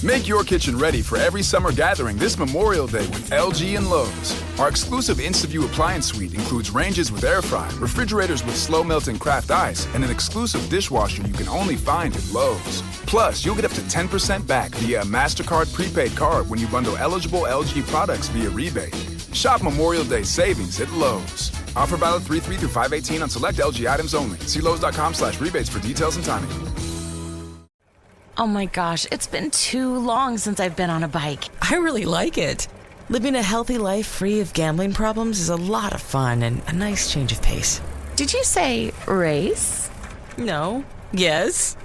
Make your kitchen ready for every summer gathering this Memorial Day with LG and Lowe's. Our exclusive InstaView appliance suite includes ranges with air fry, refrigerators with slow-melting craft ice, and an exclusive dishwasher you can only find at Lowe's. Plus, you'll get up to 10% back via a MasterCard prepaid card when you bundle eligible LG products via rebate. Shop Memorial Day savings at Lowe's. Offer valid 3/3 through 5/18 on select LG items only. See Lowe's.com/rebates for details and timing. Oh my gosh, it's been too long since I've been on a bike. I really like it. Living a healthy life free of gambling problems is a lot of fun and a nice change of pace. Did you say race? No. Yes.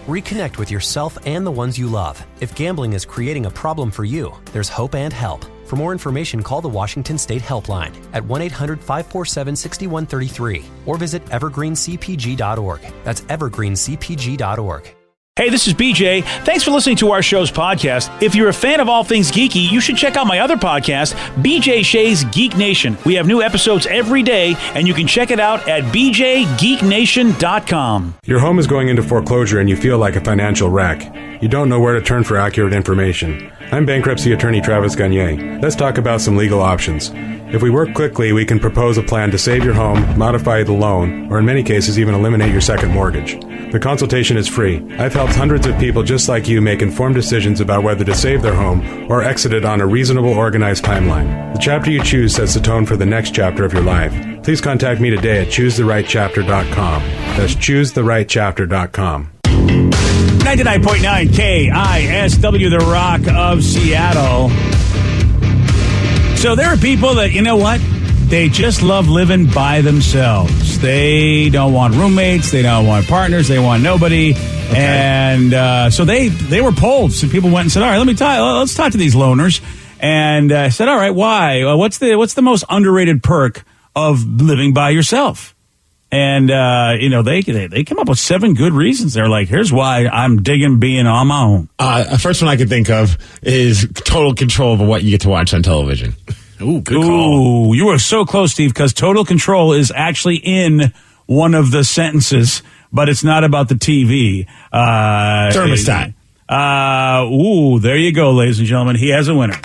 Reconnect with yourself and the ones you love. If gambling is creating a problem for you, there's hope and help. For more information, call the Washington State Helpline at 1-800-547-6133 or visit evergreencpg.org. That's evergreencpg.org. Hey, this is BJ. Thanks for listening to our show's podcast. If you're a fan of all things geeky, you should check out my other podcast, BJ Shea's Geek Nation. We have new episodes every day, and you can check it out at bjgeeknation.com. Your home is going into foreclosure and you feel like a financial wreck. You don't know where to turn for accurate information. I'm bankruptcy attorney Travis Gagne. Let's talk about some legal options. If we work quickly, we can propose a plan to save your home, modify the loan, or in many cases even eliminate your second mortgage. The consultation is free. I've helped hundreds of people just like you make informed decisions about whether to save their home or exit it on a reasonable, organized timeline. The chapter you choose sets the tone for the next chapter of your life. Please contact me today at choosetherightchapter.com. That's choosetherightchapter.com. 99.9 KISW, the Rock of Seattle. So there are people that, you know what? They just love living by themselves. They don't want roommates. They don't want partners. They want nobody. Okay. And so they were polled. So people went and said, all right, let's talk to these loners. And said, all right, why? What's the most underrated perk of living by yourself? And, they came up with 7 good reasons. They're like, here's why I'm digging being on my own. First one I can think of is total control over what you get to watch on television. Ooh, good call. Ooh, you were so close, Steve, because total control is actually in one of the sentences, but it's not about the TV. Thermostat. There you go, ladies and gentlemen. He has a winner.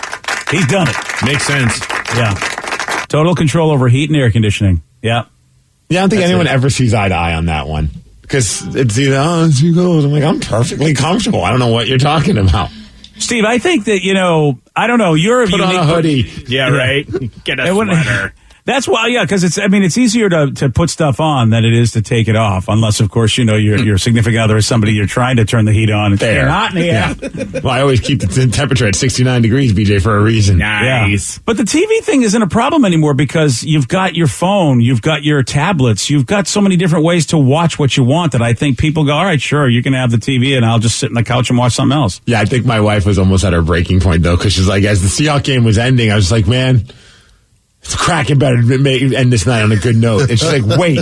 He's done it. Makes sense. Yeah. Total control over heat and air conditioning. Yeah. Yeah, I don't think anyone ever sees eye to eye on that one. Because it's either, it's too cold. I'm like, I'm perfectly comfortable. I don't know what you're talking about. Steve, I think that, I don't know. You're a Put on a hoodie. Yeah, right. Get a sweater. That's why, yeah, because it's easier to put stuff on than it is to take it off. Unless, of course, your significant other is somebody you're trying to turn the heat on. It's hot in here. Yeah. Well, I always keep the temperature at 69 degrees, BJ, for a reason. Nice. Yeah. But the TV thing isn't a problem anymore because you've got your phone, you've got your tablets, you've got so many different ways to watch what you want that I think people go, all right, sure, you can have the TV and I'll just sit on the couch and watch something else. Yeah, I think my wife was almost at her breaking point, though, because she's like, as the Seahawks game was ending, I was like, man, it's Kraken better to end this night on a good note. And she's like, wait,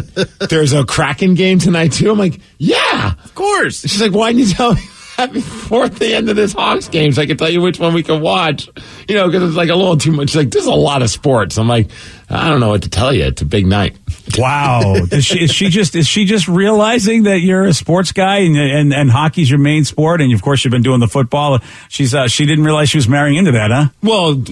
there's a Kraken game tonight too? I'm like, yeah, of course. She's like, why didn't you tell me that before the end of this Hawks game so I can tell you which one we can watch? Because it's like a little too much. She's like, there's a lot of sports. I'm like, I don't know what to tell you. It's a big night. Wow. Is she just realizing that you're a sports guy and hockey's your main sport and of course you've been doing the football? She didn't realize she was marrying into that, huh? Well,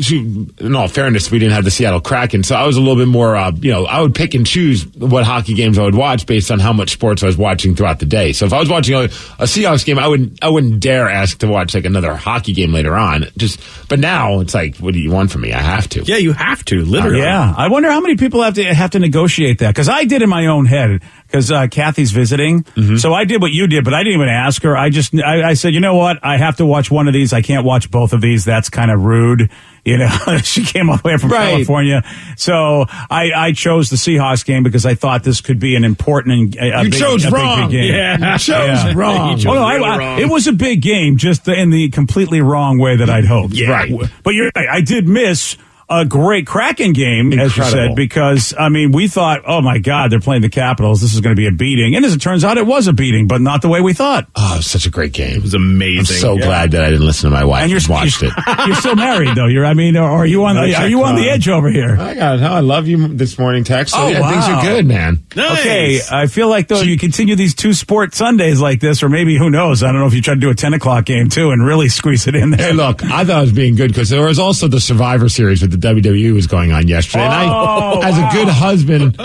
in all fairness, we didn't have the Seattle Kraken, so I was a little bit more, I would pick and choose what hockey games I would watch based on how much sports I was watching throughout the day. So if I was watching a Seahawks game, I wouldn't dare ask to watch like another hockey game later on. But now it's like, what do you want from me? I have to. Yeah, you have to, literally. Yeah. I wonder how many people have to negotiate that, because I did in my own head, because Kathy's visiting. Mm-hmm. So I did what you did, but I didn't even ask her. I said, you know what? I have to watch one of these. I can't watch both of these. That's kind of rude. She came all the way from California. So I chose the Seahawks game because I thought this could be an important and big game. Yeah. You chose wrong. It was a big game, just in the completely wrong way that I'd hoped. Yeah. Right. But you're right. I did miss a great Kraken game, as you said, because, I mean, we thought, oh, my God, they're playing the Capitals. This is going to be a beating. And as it turns out, it was a beating, but not the way we thought. Oh, it was such a great game. It was amazing. I'm so glad that I didn't listen to my wife and watched it. You're still married, though. Are you on the edge over here? I love you this morning, text. So, wow. Things are good, man. Nice. Okay, I feel like, though, you continue these 2 sport Sundays like this, or maybe, who knows, I don't know if you try to do a 10 o'clock game, too, and really squeeze it in there. Hey, look, I thought it was being good because there was also the Survivor Series with the WWE was going on yesterday. And I, as a good husband,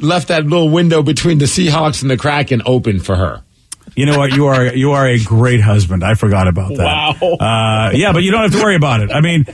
left that little window between the Seahawks and the Kraken open for her. You know what? You are a great husband. I forgot about that. Wow. Yeah, but you don't have to worry about it. I mean,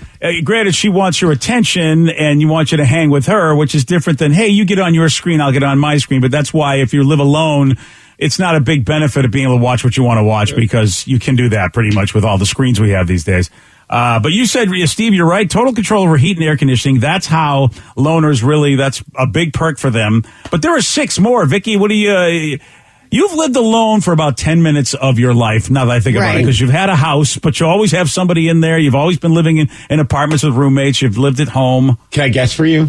granted, she wants your attention and you want you to hang with her, which is different than, hey, you get on your screen, I'll get on my screen. But that's why if you live alone, it's not a big benefit of being able to watch what you want to watch because you can do that pretty much with all the screens we have these days. But you said, Steve, you're right. Total control over heat and air conditioning. That's how loners really, that's a big perk for them. But there are 6 more. Vicky, what do you've lived alone for about 10 minutes of your life, now that I think about it, because you've had a house, but you always have somebody in there. You've always been living in apartments with roommates. You've lived at home. Can I guess for you?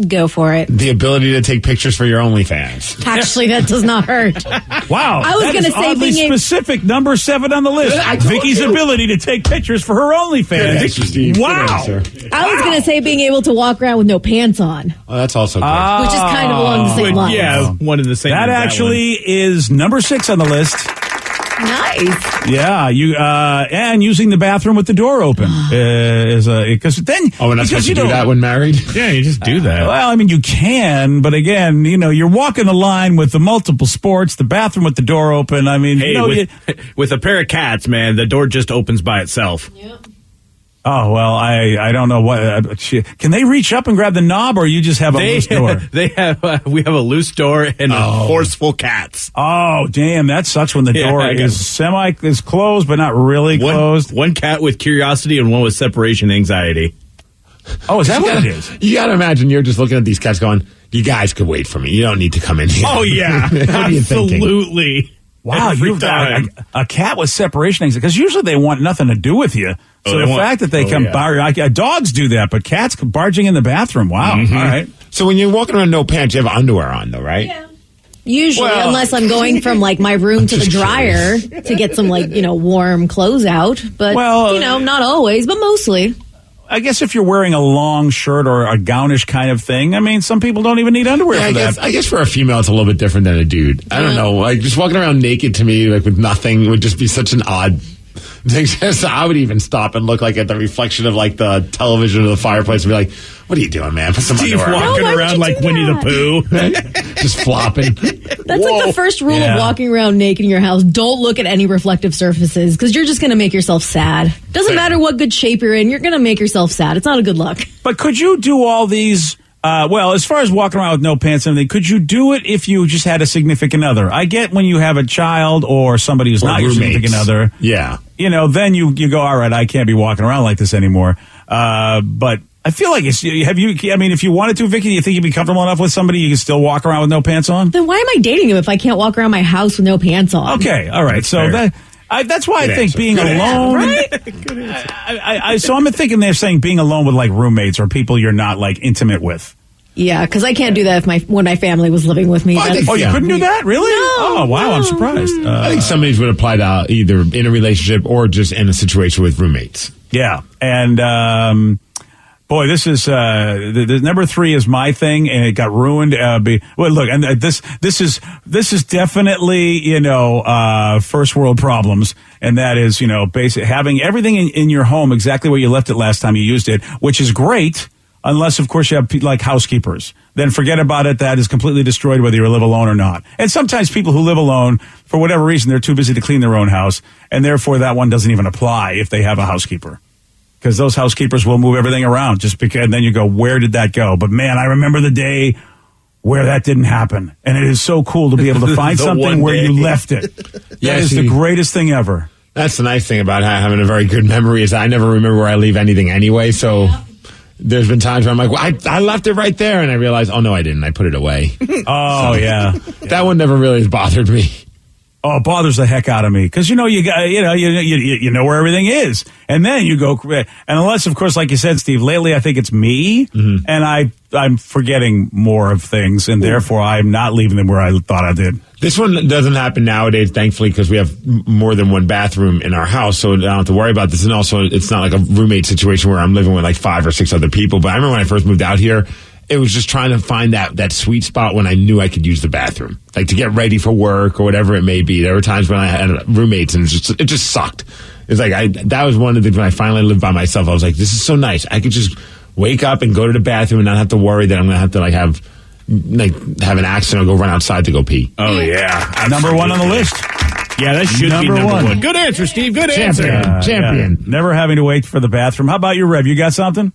Go for it. The ability to take pictures for your OnlyFans. Actually, that does not hurt. Wow. I was going to say oddly specific, number 7 on the list. Vicky's ability to take pictures for her OnlyFans. Wow. I was going to say being able to walk around with no pants on. Oh, that's also good. Which is kind of along the same lines. Yeah, one of the same. That actually is number 6 on the list. Nice. Yeah, you and using the bathroom with the door open is because then. Oh, we're not supposed to do that when married. Yeah, you just do that. Well, I mean, you can, but again, you're walking the line with the multiple sports, the bathroom with the door open. I mean, with a pair of cats, man, the door just opens by itself. Yep. Oh, well, I don't know what. Can they reach up and grab the knob, or you just have a loose door? We have a loose door and forceful cats. Oh, damn, that sucks when the door is closed, but not really closed. One cat with curiosity and one with separation anxiety. Oh, is that what it is? You got to imagine you're just looking at these cats going, you guys could wait for me. You don't need to come in here. Oh, yeah. What are you thinking? Absolutely. Wow, you've got a cat with separation anxiety, because usually they want nothing to do with you. So the fact that they come dogs do that, but cats barging in the bathroom. Wow. Mm-hmm. All right. So when you're walking around no pants, you have underwear on, though, right? Yeah. Usually, unless I'm going from my room to the dryer to get some warm clothes out. But not always, but mostly. I guess if you're wearing a long shirt or a gownish kind of thing, I mean, some people don't even need underwear for that. I guess for a female, it's a little bit different than a dude. I don't know. Like, just walking around naked to me, with nothing, would just be such an odd thing. So I would even stop and look at the reflection of the television or the fireplace and be like, what are you doing, man? Put some underwear on. Walking around like Winnie the Pooh. Just flopping. That's the first rule of walking around naked in your house. Don't look at any reflective surfaces, because you're just going to make yourself sad. Doesn't matter what good shape you're in, you're going to make yourself sad. It's not a good look. But could you do all these, as far as walking around with no pants and everything, could you do it if you just had a significant other? I get when you have a child or somebody who's not your significant other. Yeah. Then you go, all right, I can't be walking around like this anymore. But I feel like if you wanted to, Vicky, do you think you'd be comfortable enough with somebody you can still walk around with no pants on? Then why am I dating him if I can't walk around my house with no pants on? Okay, all right. So that's why I think being alone. Right? So I'm thinking they're saying being alone with roommates or people you're not intimate with. Yeah, because I can't do that when my family was living with me. You couldn't do that? Really? No. Oh, wow, I'm surprised. I think some of these would apply to either in a relationship or just in a situation with roommates. Yeah, and boy, this is the number 3 is my thing, and it got ruined. Look, and this is definitely first world problems, and that is having everything in your home exactly where you left it last time you used it, which is great. Unless, of course, you have housekeepers. Then forget about it. That is completely destroyed whether you live alone or not. And sometimes people who live alone, for whatever reason, they're too busy to clean their own house. And therefore, that one doesn't even apply if they have a housekeeper. Because those housekeepers will move everything around. And then you go, where did that go? But, man, I remember the day where that didn't happen. And it is so cool to be able to find something where you left it. That is the greatest thing ever. That's the nice thing about having a very good memory is I never remember where I leave anything anyway, so... Yeah. There's been times where I'm like, well, I left it right there, and I realized, oh, no, I didn't. I put it away. Oh, yeah. That one never really has bothered me. Oh, it bothers the heck out of me because you know where everything is, and then you go and unless, of course, like you said, Steve. Lately, I think it's me, and I'm forgetting more of things, and therefore I'm not leaving them where I thought I did. This one doesn't happen nowadays, thankfully, because we have more than one bathroom in our house, so I don't have to worry about this. And also, it's not like a roommate situation where I'm living with like 5 or 6 other people. But I remember when I first moved out here. It was just trying to find that sweet spot when I knew I could use the bathroom, like to get ready for work or whatever it may be. There were times when I had roommates and it just sucked. It's like that was one of the things when I finally lived by myself. I was like, this is so nice. I could just wake up and go to the bathroom and not have to worry that I'm going to have to have an accident or go run outside to go pee. Oh yeah, number one on the list. Yeah, that should be number one. Good answer, Steve. Good answer. Champion. Yeah. Never having to wait for the bathroom. How about you, Rev? You got something?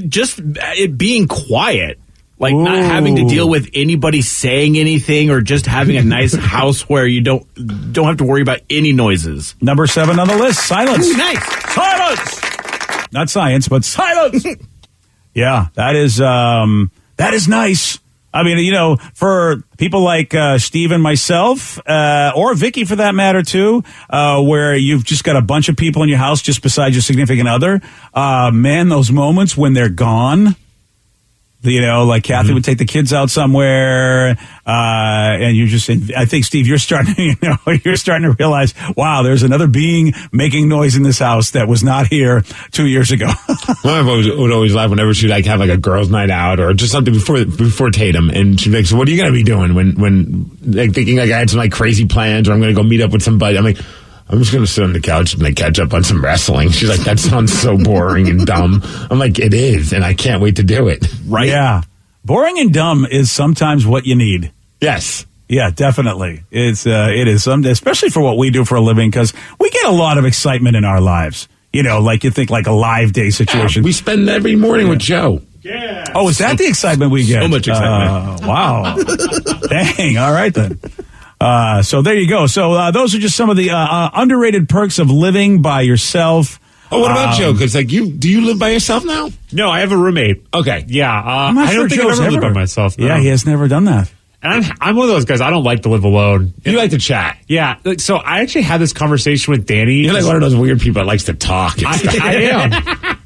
Just it being quiet. Like not having to deal with anybody saying anything or just having a nice house where you don't have to worry about any noises. Number 7 on the list, silence. Ooh, nice. Silence! Not science, but silence! Yeah, that is nice. I mean, for people like Steve and myself, or Vicky for that matter too, where you've just got a bunch of people in your house just besides your significant other, man, those moments when they're gone, like Kathy would take the kids out somewhere, and I think, Steve, you're starting to realize, wow, there's another being making noise in this house that was not here 2 years ago. My wife would always laugh whenever she'd have like a girls' night out or just something before Tatum, and she'd be like, so what are you going to be doing when thinking like I had some like crazy plans or I'm going to go meet up with somebody? I'm like, I'm just going to sit on the couch and catch up on some wrestling. She's like, that sounds so boring and dumb. I'm like, it is, and I can't wait to do it. Right? Yeah. Boring and dumb is sometimes what you need. Yes. Yeah, definitely. It is, especially for what we do for a living, because we get a lot of excitement in our lives. Like you think like a live day situation. We spend every morning with Joe. Yeah. Oh, is that the excitement we get? So much excitement. Wow. Dang. All right, then. So there you go. So those are just some of the underrated perks of living by yourself. Oh, what about Joe? Because do you live by yourself now? No, I have a roommate. Okay. Yeah. I don't think I've ever lived by myself. No. Yeah, he has never done that. And I'm one of those guys, I don't like to live alone. You like to chat. Yeah. So I actually had this conversation with Danny. You're like one of those weird people that likes to talk. I am.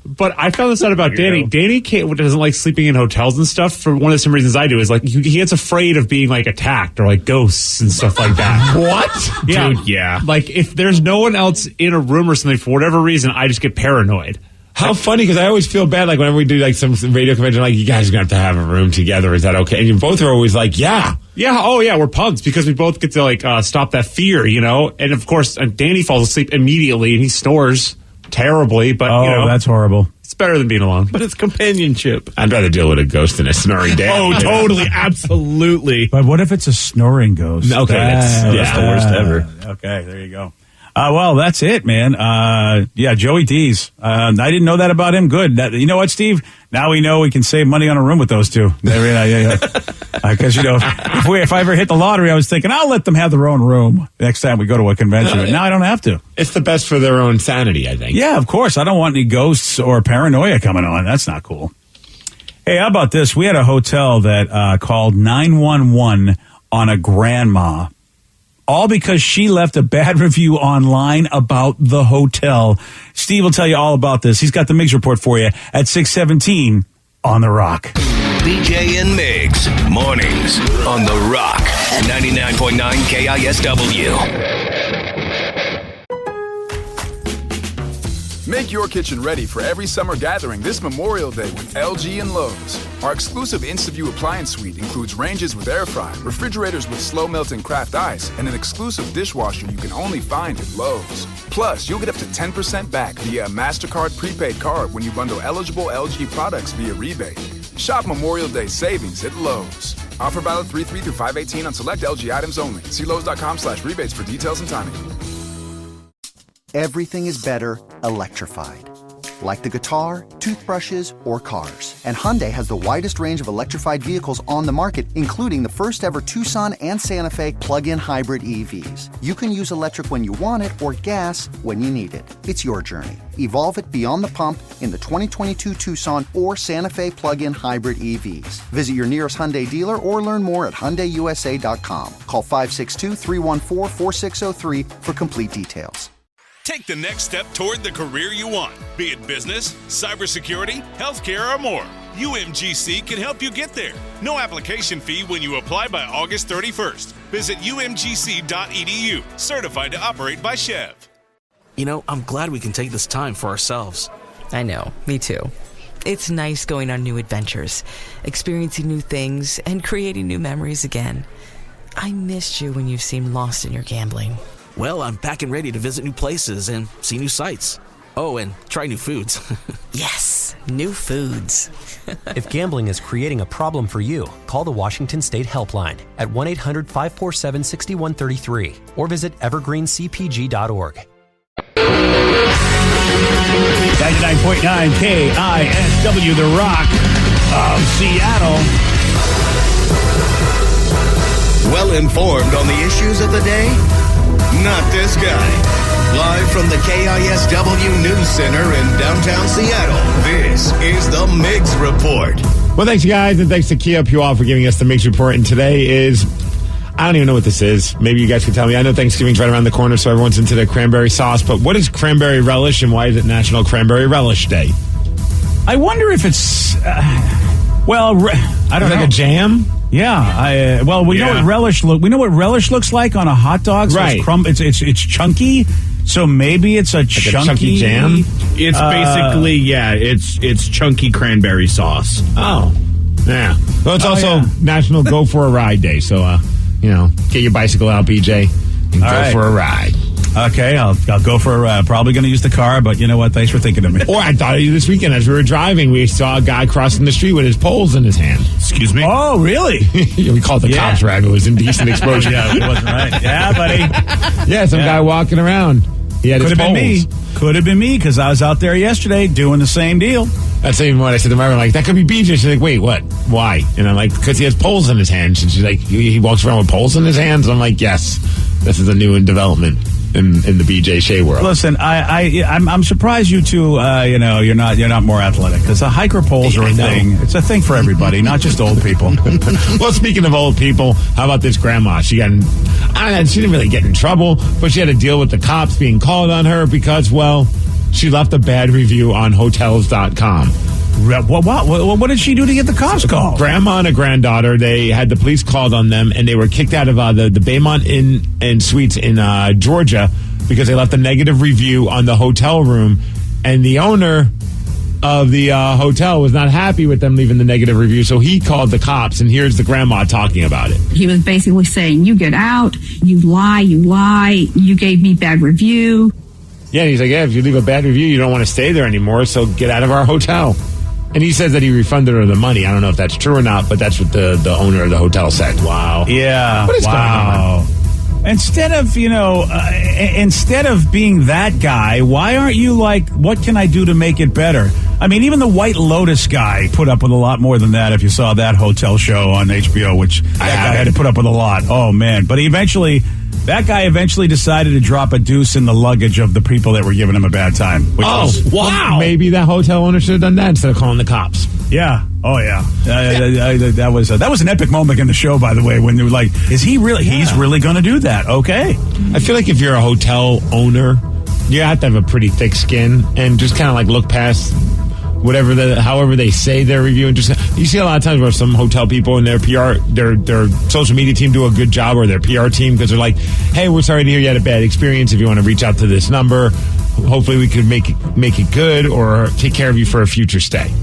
But I found this out about Danny. Danny doesn't like sleeping in hotels and stuff for one of the same reasons I do. Is like he gets afraid of being like attacked or like ghosts and stuff like that. What? Yeah. Dude, yeah. Like if there's no one else in a room or something, for whatever reason, I just get paranoid. How funny, because I always feel bad, like whenever we do like some radio convention, like you guys are going to have a room together. Is that okay? And you both are always like, yeah. Yeah, oh yeah, we're pumped because we both get to like stop that fear, And of course, Danny falls asleep immediately and he snores terribly, but that's horrible. It's better than being alone. But it's companionship. I'd rather deal with a ghost than a snoring dad. Oh, totally, absolutely. But what if it's a snoring ghost? Okay, that's the worst ever. Okay, there you go. Well, that's it, man. Joey D's. I didn't know that about him. Good. You know what, Steve? Now we know we can save money on a room with those two. Because, if I ever hit the lottery, I was thinking, I'll let them have their own room next time we go to a convention. But now I don't have to. It's the best for their own sanity, I think. Yeah, of course. I don't want any ghosts or paranoia coming on. That's not cool. Hey, how about this? We had a hotel that called 911 on a grandma. All because she left a bad review online about the hotel. Steve will tell you all about this. He's got the Miggs report for you at 6:17 on The Rock. BJ and Miggs, mornings on The Rock, 99.9 KISW. Make your kitchen ready for every summer gathering this Memorial Day with LG and Lowe's. Our exclusive InstaView appliance suite includes ranges with air fry, refrigerators with slow melting craft ice, and an exclusive dishwasher you can only find at Lowe's. Plus, you'll get up to 10% back via a MasterCard prepaid card when you bundle eligible LG products via rebate. Shop Memorial Day savings at Lowe's. Offer valid 3/3 through 5/18 on select LG items only. See Lowe's.com/rebates for details and timing. Everything is better electrified. like the guitar, toothbrushes, or cars. And Hyundai has the widest range of electrified vehicles on the market, including the first ever Tucson and Santa Fe plug-in hybrid EVs. You can use electric when you want it or gas when you need it. It's your journey. Evolve it beyond the pump in the 2022 Tucson or Santa Fe plug-in hybrid EVs. Visit your nearest Hyundai dealer or learn more at HyundaiUSA.com. Call 562-314-4603 for complete details. Take the next step toward the career you want, be it business, cybersecurity, healthcare, or more. UMGC can help you get there. No application fee when you apply by August 31st. Visit umgc.edu, certified to operate by Chev. You know, I'm glad we can take this time for ourselves. I know, me too. It's nice going on new adventures, experiencing new things, and creating new memories again. I missed you when you seemed lost in your gambling. Well, I'm back and ready to visit new places and see new sights. Oh, and try new foods. Yes, new foods. If gambling is creating a problem for you, call the Washington State Helpline at 1-800-547-6133 or visit evergreencpg.org. 99.9 KISW, The Rock of Seattle. Well informed on the issues of the day? Not this guy. Live from the KISW News Center in downtown Seattle, this is the Migs Report. Well, thanks, guys, and thanks to Kia Puyol for giving us the Migs Report. And today is, I don't even know what this is. Maybe you guys can tell me. I know Thanksgiving's right around the corner, so everyone's into their cranberry sauce. But what is cranberry relish, and why is it National Cranberry Relish Day? I wonder if it's, I don't know. Like a jam? Yeah, we know what relish we know what relish looks like on a hot dog. So right, it's chunky. So maybe it's a chunky jam. It's basically it's chunky cranberry sauce. Oh, yeah. Well, it's also National Go for a Ride Day. So get your bicycle out, BJ, and go for a ride. Okay, I'll go for a ride. Probably going to use the car, but you know what? Thanks for thinking of me. Or I thought of you this weekend as we were driving. We saw a guy crossing the street with his poles in his hand. Excuse me? Oh, really? We called the cops, right? It was indecent exposure. Yeah, it wasn't right. Yeah, buddy. Yeah, some guy walking around. He had his poles. Could have been me, because I was out there yesterday doing the same deal. That's even what I said to my mom. Like, that could be BJ. She's like, wait, what? Why? And I'm like, because he has poles in his hands. And she's like, he walks around with poles in his hands? I'm like, yes, this is a new development in the BJ Shea world. Listen, I'm surprised you two, you're not more athletic, because the hiker poles are a thing. It's a thing for everybody, not just old people. Well, speaking of old people, how about this grandma? She didn't really get in trouble, but she had to deal with the cops being called on her because, well, she left a bad review on Hotels.com. What did she do to get the cops called? Grandma and a granddaughter, they had the police called on them, and they were kicked out of the Baymont Inn and Suites in Georgia because they left a negative review on the hotel room, and the owner of the hotel was not happy with them leaving the negative review, so he called the cops, and here's the grandma talking about it. He was basically saying, you get out, you lie, you gave me bad review. Yeah, he's like, if you leave a bad review, you don't want to stay there anymore, so get out of our hotel. And he says that he refunded her the money. I don't know if that's true or not, but that's what the owner of the hotel said. Wow. Yeah. What is going on? Instead of being that guy, why aren't you like, what can I do to make it better? I mean, even the White Lotus guy put up with a lot more than that if you saw that hotel show on HBO, which that guy had to put up with a lot. Oh, man. But that guy eventually decided to drop a deuce in the luggage of the people that were giving him a bad time. Wow. Well, maybe that hotel owner should have done that instead of calling the cops. Yeah. Oh, yeah. That was an epic moment in the show, by the way, when they were like, is he really, he's really going to do that? Okay. I feel like if you're a hotel owner, you have to have a pretty thick skin and just kind of like look past however they say their review, and just you see a lot of times where some hotel people and their PR, their social media team do a good job, or their PR team, because they're like, hey, we're sorry to hear you had a bad experience. If you want to reach out to this number, hopefully we could make it good or take care of you for a future stay.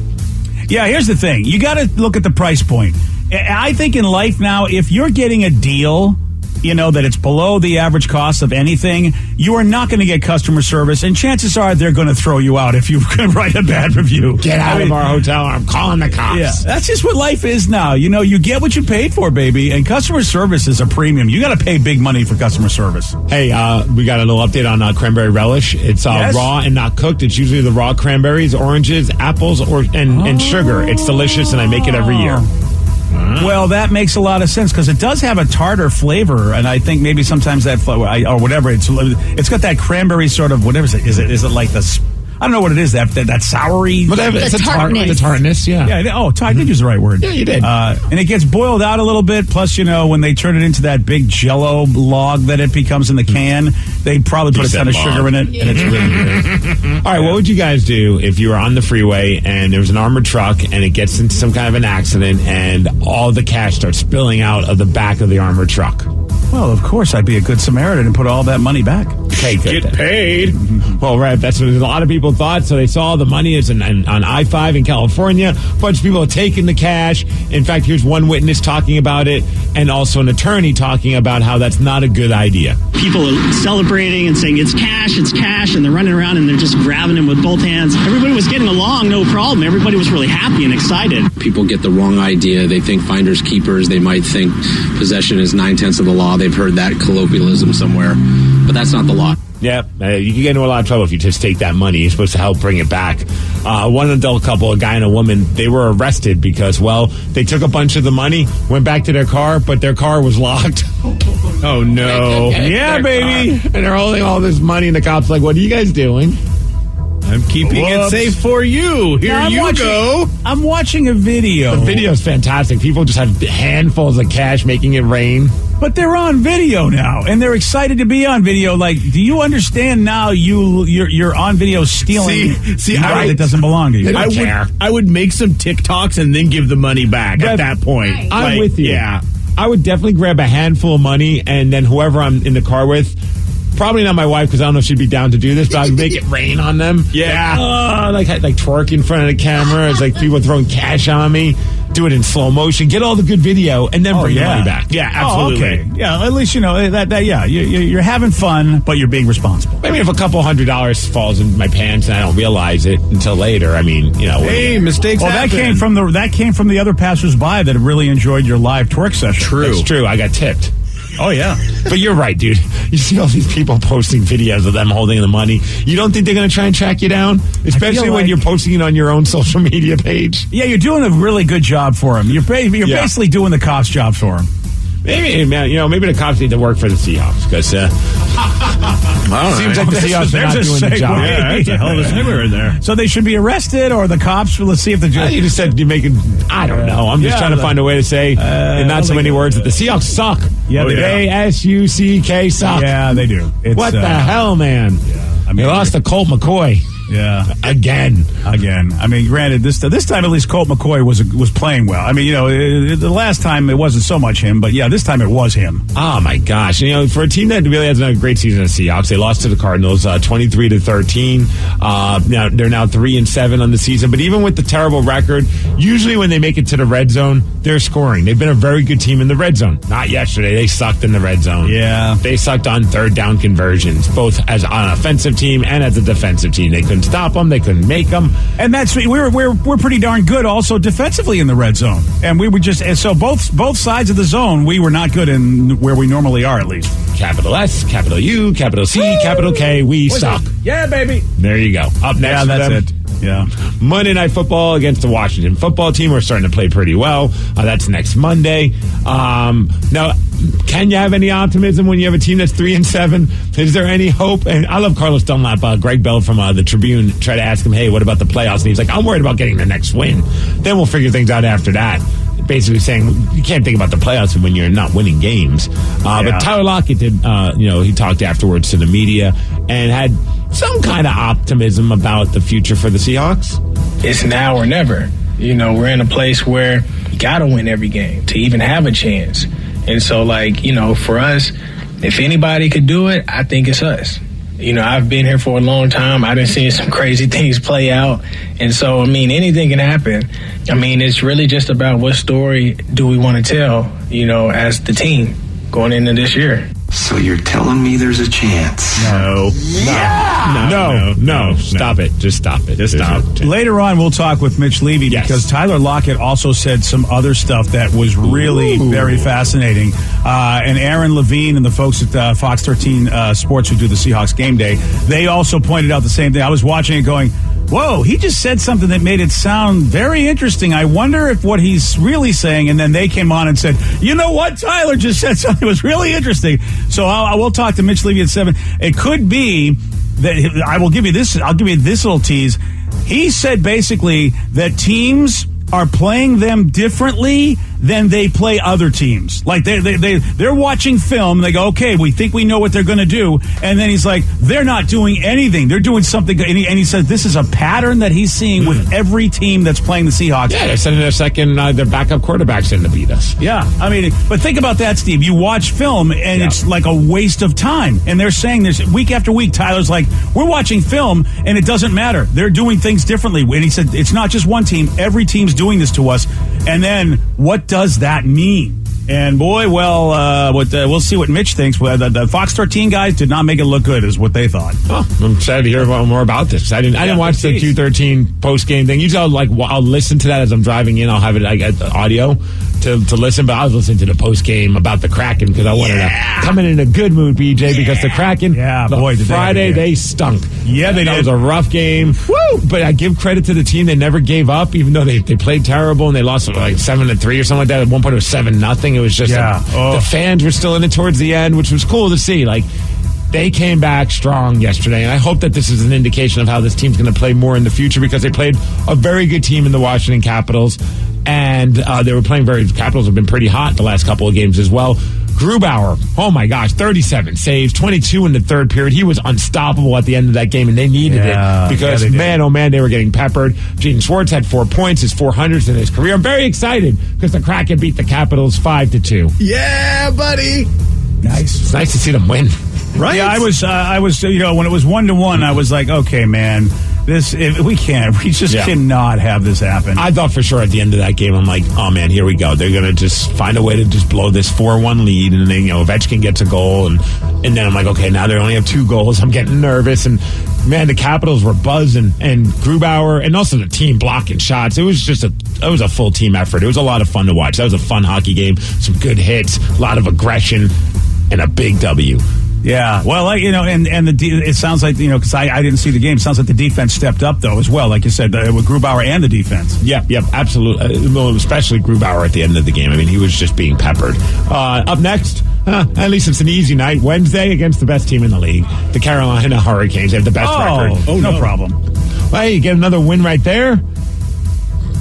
Yeah, here's the thing. You got to look at the price point. I think in life now, if you're getting a deal that it's below the average cost of anything, you are not going to get customer service, and chances are they're going to throw you out if you write a bad review. Get out of our hotel. I'm calling the cops. Yeah, that's just what life is now. You get what you paid for, baby, and customer service is a premium. You got to pay big money for customer service. Hey, we got a little update on cranberry relish. It's raw and not cooked. It's usually the raw cranberries, oranges, apples, and sugar. It's delicious, and I make it every year. Well, that makes a lot of sense because it does have a tartar flavor, and I think maybe sometimes that or whatever it's got that cranberry sort of whatever is it? Is it like the I don't know what it is that soury whatever it's the tartness I did use the right word. Yeah, you did. And it gets boiled out a little bit. Plus, when they turn it into that big Jello log that it becomes in the can, they probably put a ton of sugar in it, and it's really good. All right, what would you guys do if you were on the freeway and there was an armored truck and it gets into some kind of an accident and all the cash starts spilling out of the back of the armored truck? Well, of course, I'd be a good Samaritan and put all that money back. Okay, good. Get paid. Well, right. That's what a lot of people thought. So they saw the money is on I-5 in California. A bunch of people are taking the cash. In fact, here's one witness talking about it and also an attorney talking about how that's not a good idea. People are celebrating and saying it's cash, and they're running around and they're just grabbing them with both hands. Everybody was getting along, no problem. Everybody was really happy and excited. People get the wrong idea. They think finders keepers. They might think possession is 9/10 of the law. They've heard that colloquialism somewhere, but that's not the law. Yeah, you can get into a lot of trouble if you just take that money. You're supposed to help bring it back. One adult couple, a guy and a woman, they were arrested because, they took a bunch of the money, went back to their car, but their car was locked. Oh, no. Yeah, baby. And they're holding all this money, and the cop's like, what are you guys doing? I'm keeping it safe for you. Here you go. I'm watching a video. The video's fantastic. People just have handfuls of cash making it rain. But they're on video now, and they're excited to be on video. Like, do you understand now you're on video stealing money that doesn't belong to you? I would make some TikToks and then give the money back at that point. Right. I'm with you. Yeah. I would definitely grab a handful of money, and then whoever I'm in the car with, probably not my wife because I don't know if she'd be down to do this, but I would make it rain on them. Yeah. Like twerk in front of the camera. It's like people throwing cash on me. Do it in slow motion. Get all the good video and then bring the money back. Yeah, absolutely. Oh, okay. Yeah, at least you're having fun, but you're being responsible. Maybe if a couple $100 falls in my pants and I don't realize it until later. I mean, Hey, mistakes happen. that came from the other passersby that really enjoyed your live twerk session. True. That's true. I got tipped. Oh, yeah. But you're right, dude. You see all these people posting videos of them holding the money. You don't think they're going to try and track you down? Especially when you're posting it on your own social media page? Yeah, you're doing a really good job for them. You're basically doing the cops' job for them. Maybe, man, maybe the cops need to work for the Seahawks because seems like the Seahawks are not doing the job. Yeah, that's a hell of a snigger in there. So they should be arrested, or the cops? Let's see if the judge. You just said you're making. I don't know. I'm just trying to find a way to say in not so many words that the Seahawks suck. Yeah, they S-U-C-K suck. Yeah, they do. What the hell, man? Yeah, they lost to Colt McCoy. Yeah, again. I mean, granted, this time at least Colt McCoy was playing well. I mean, the last time it wasn't so much him, but yeah, this time it was him. Oh my gosh! For a team that really hasn't had a great season, the Seahawks, they lost to the Cardinals 23-13. Now they're 3-7 on the season, but even with the terrible record, usually when they make it to the red zone, they're scoring. They've been a very good team in the red zone. Not yesterday; they sucked in the red zone. Yeah, they sucked on third down conversions, both as an offensive team and as a defensive team. They couldn't stop them. They couldn't make them. And that's we're pretty darn good also defensively in the red zone. And we were so both sides of the zone we were not good in where we normally are, at least. Capital S, capital U, capital C, capital K. We suck. Yeah, baby. There you go. Up next. Yeah, that's it. Yeah. Monday Night Football against the Washington football team. We're starting to play pretty well. That's next Monday. Now, can you have any optimism when you have a team that's 3-7? Is there any hope? And I love Carlos Dunlap. Greg Bell from the Tribune tried to ask him, hey, what about the playoffs? And he's like, I'm worried about getting the next win. Then we'll figure things out after that. Basically saying you can't think about the playoffs when you're not winning games. But Tyler Lockett did, he talked afterwards to the media and had some kind of optimism about the future for the Seahawks. It's now or never. We're in a place where you got to win every game to even have a chance. And so, for us, if anybody could do it, I think it's us. I've been here for a long time. I've been seeing some crazy things play out. And so, anything can happen. It's really just about what story do we want to tell, as the team. going into this year. So you're telling me there's a chance? No. No. Stop it. Just stop it. Just stop. Later on, we'll talk with Mitch Levy because Tyler Lockett also said some other stuff that was really very fascinating. And Aaron Levine and the folks at Fox 13 Sports who do the Seahawks game day, they also pointed out the same thing. I was watching it going, whoa, he just said something that made it sound very interesting. I wonder if what he's really saying. And then they came on and said, you know what? Tyler just said something that was really interesting. So I will talk to Mitch Levy at 7. It could be that I'll give you this little tease. He said basically that teams are playing them differently than they play other teams. Like they're watching film and they go, okay, we think we know what they're going to do. And then he's like, they're not doing anything. They're doing something. And he says this is a pattern that he's seeing with every team that's playing the Seahawks. Yeah, they're sending their second, their backup quarterbacks in to beat us. Yeah, I mean, but think about that, Steve. You watch film and it's like a waste of time. And they're saying this week after week. Tyler's like, we're watching film and it doesn't matter. They're doing things differently. And he said, it's not just one team. Every team's doing this to us. And then what does that mean? And boy, well, we'll see what Mitch thinks. The Fox 13 guys did not make it look good, is what they thought. Oh, I'm excited to hear more about this. I didn't watch the Q13 post game thing. Usually, I'll listen to that as I'm driving in. I'll have it the audio to listen, but I was listening to the post game about the Kraken because I wanted to come in a good mood, BJ, because the Kraken, Friday they stunk. Yeah, they did. That was a rough game. Woo! But I give credit to the team; they never gave up, even though they played terrible and they lost like 7-3 or something like that. At one point, it was 7-0. It was just the fans were still in it towards the end, which was cool to see. Like, they came back strong yesterday, and I hope that this is an indication of how this team's going to play more in the future because they played a very good team in the Washington Capitals, and they were playing the Capitals have been pretty hot the last couple of games as well. Grubauer, oh my gosh, 37 saves, 22 in the third period. He was unstoppable at the end of that game, and they needed it because, oh man, they were getting peppered. Jaden Schwartz had 4 points, his 400th in his career. I'm very excited because the Kraken beat the Capitals 5-2. Yeah, buddy. Nice. It's nice to see them win. Right? Yeah, I was, when it was 1-1, I was like, okay, man, we just cannot have this happen. I thought for sure at the end of that game, I'm like, oh man, here we go. They're going to just find a way to just blow this 4-1 lead, and then, Ovechkin gets a goal, and then I'm like, okay, now they only have 2 goals. I'm getting nervous, and man, the Capitals were buzzing, and Grubauer, and also the team blocking shots. It was a full team effort. It was a lot of fun to watch. That was a fun hockey game. Some good hits, a lot of aggression, and a big W. Yeah, well, it sounds like, because I didn't see the game. It sounds like the defense stepped up, though, as well, like you said, with Grubauer and the defense. Yep, absolutely. Especially Grubauer at the end of the game. I mean, he was just being peppered. Up next, at least it's an easy night. Wednesday against the best team in the league, the Carolina Hurricanes. They have the best record. Oh, no problem. Well, you get another win right there.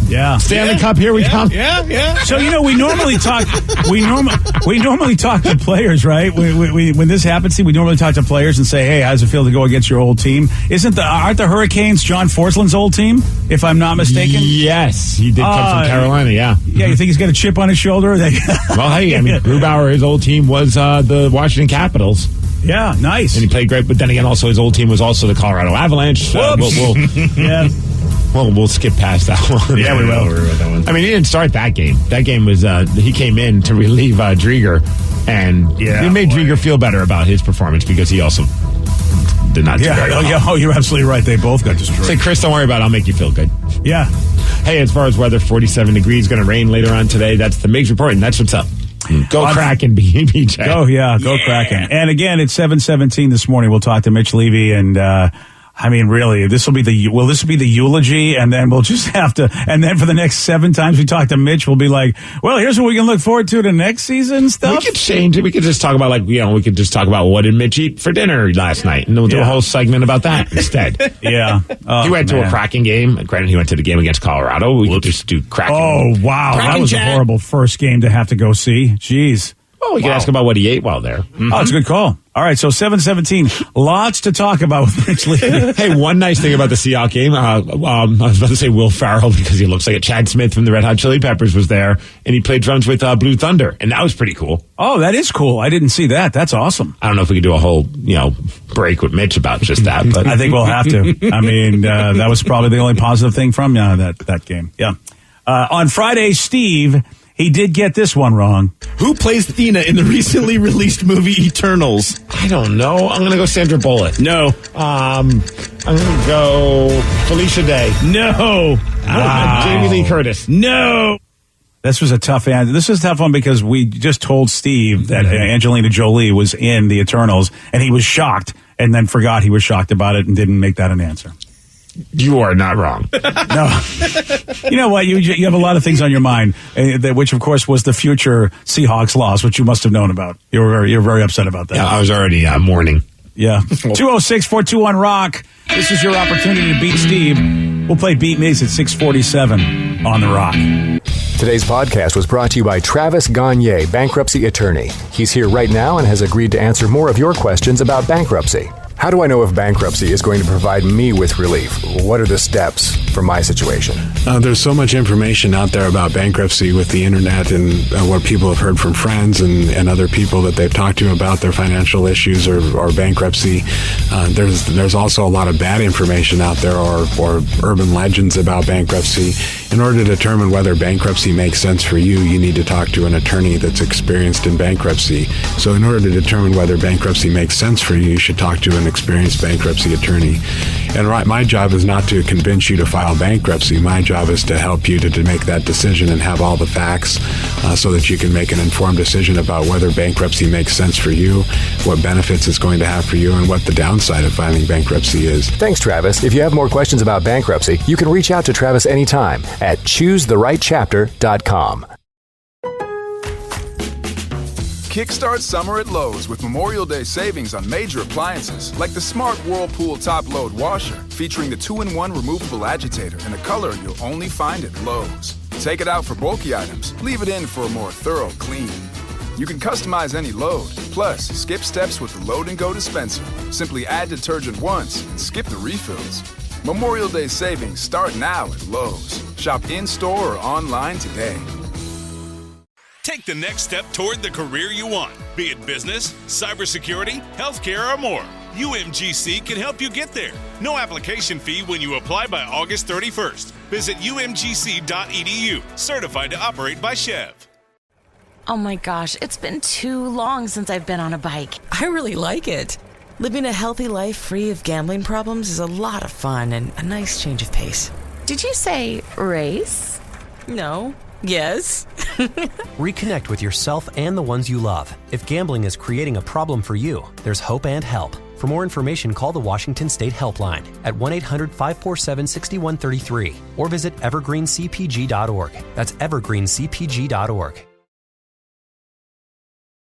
Yeah, Stanley Cup. Here we come. Yeah. So we normally talk. We normally talk to players, right? When this happens, we normally talk to players and say, "Hey, how does it feel to go against your old teim?" Aren't the Hurricanes John Forsland's old team? If I'm not mistaken. Yes, he did come from Carolina. Yeah. Yeah, you think he's got a chip on his shoulder? Well, hey, I mean, Grubauer, his old team was the Washington Capitals. Yeah, nice. And he played great, but then again, also his old team was also the Colorado Avalanche. We'll skip past that one. Yeah, we will. I mean, he didn't start that game. That game was he came in to relieve Drieger, and it made Drieger feel better about his performance because he also did not do very well. Oh, you're absolutely right. They both got destroyed. Say, Chris, don't worry about it. I'll make you feel good. Yeah. Hey, as far as weather, 47 degrees, going to rain later on today. That's the Migs report, and that's what's up. Go Kraken, BJ. Go Kraken. And again, it's 7:17 this morning. We'll talk to Mitch Levy, and I mean, really, this will be the eulogy, and then we'll just have to, and then for the next 7 times we talk to Mitch, we'll be like, well, here's what we can look forward to the next season stuff. We could change it. We could just talk about we could just talk about what did Mitch eat for dinner last night, and then we'll do a whole segment about that instead. Yeah. He went to a Kraken game. Granted, he went to the game against Colorado. We could just do Kraken. Oh, wow. Kraken that was chat. A horrible first game to have to go see. Jeez. Well, we could ask about what he ate while there. Mm-hmm. Oh, it's a good call. All right, so 7:17. Lots to talk about with Mitch Levy. Hey, one nice thing about the Seahawks game, I was about to say Will Ferrell because he looks like a Chad Smith from the Red Hot Chili Peppers was there, and he played drums with Blue Thunder, and that was pretty cool. Oh, that is cool. I didn't see that. That's awesome. I don't know if we could do a whole, break with Mitch about just that, but I think we'll have to. I mean, that was probably the only positive thing from that game. Yeah. On Friday, Steve, He did get this one wrong. Who plays Thena in the recently released movie Eternals? I don't know. I'm going to go Sandra Bullock. No. I'm going to go Felicia Day. No. Jamie Lee Curtis. No. This was a tough answer. This was a tough one because we just told Steve that Angelina Jolie was in the Eternals, and he was shocked, and then forgot he was shocked about it and didn't make that an answer. You are not wrong. No. You know what? You have a lot of things on your mind, which, of course, was the future Seahawks loss, which you must have known about. You're very upset about that. Yeah, I was already mourning. Yeah. 206-421-ROCK. This is your opportunity to beat Steve. We'll play Beat Me's at 6:47 on The Rock. Today's podcast was brought to you by Travis Gagne, bankruptcy attorney. He's here right now and has agreed to answer more of your questions about bankruptcy. How do I know if bankruptcy is going to provide me with relief? What are the steps for my situation? There's so much information out there about bankruptcy with the internet and what people have heard from friends and other people that they've talked to about their financial issues or bankruptcy. There's also a lot of bad information out there or urban legends about bankruptcy. In order to determine whether bankruptcy makes sense for you, you need to talk to an attorney that's experienced in bankruptcy. So in order to determine whether bankruptcy makes sense for you, you should talk to an experienced bankruptcy attorney. And my job is not to convince you to file bankruptcy. My job is to help you to make that decision and have all the facts so that you can make an informed decision about whether bankruptcy makes sense for you, what benefits it's going to have for you, and what the downside of filing bankruptcy is. Thanks, Travis. If you have more questions about bankruptcy, you can reach out to Travis anytime at ChooseTheRightChapter.com. Kickstart summer at Lowe's with Memorial Day savings on major appliances like the smart Whirlpool top-load washer featuring the 2-in-1 removable agitator in a color you'll only find at Lowe's. Take it out for bulky items, leave it in for a more thorough clean. You can customize any load, plus skip steps with the Load and Go dispenser. Simply add detergent once and skip the refills. Memorial Day savings start now at Lowe's. Shop in-store or online today. Take the next step toward the career you want, be it business, cybersecurity, healthcare, or more. UMGC can help you get there. No application fee when you apply by August 31st. Visit umgc.edu, certified to operate by Chev. Oh my gosh, it's been too long since I've been on a bike. I really like it. Living a healthy life free of gambling problems is a lot of fun and a nice change of pace. Did you say race? No. Yes. Reconnect with yourself and the ones you love. If gambling is creating a problem for you, there's hope and help. For more information, call the Washington State Helpline at 1-800-547-6133 or visit evergreencpg.org. That's evergreencpg.org.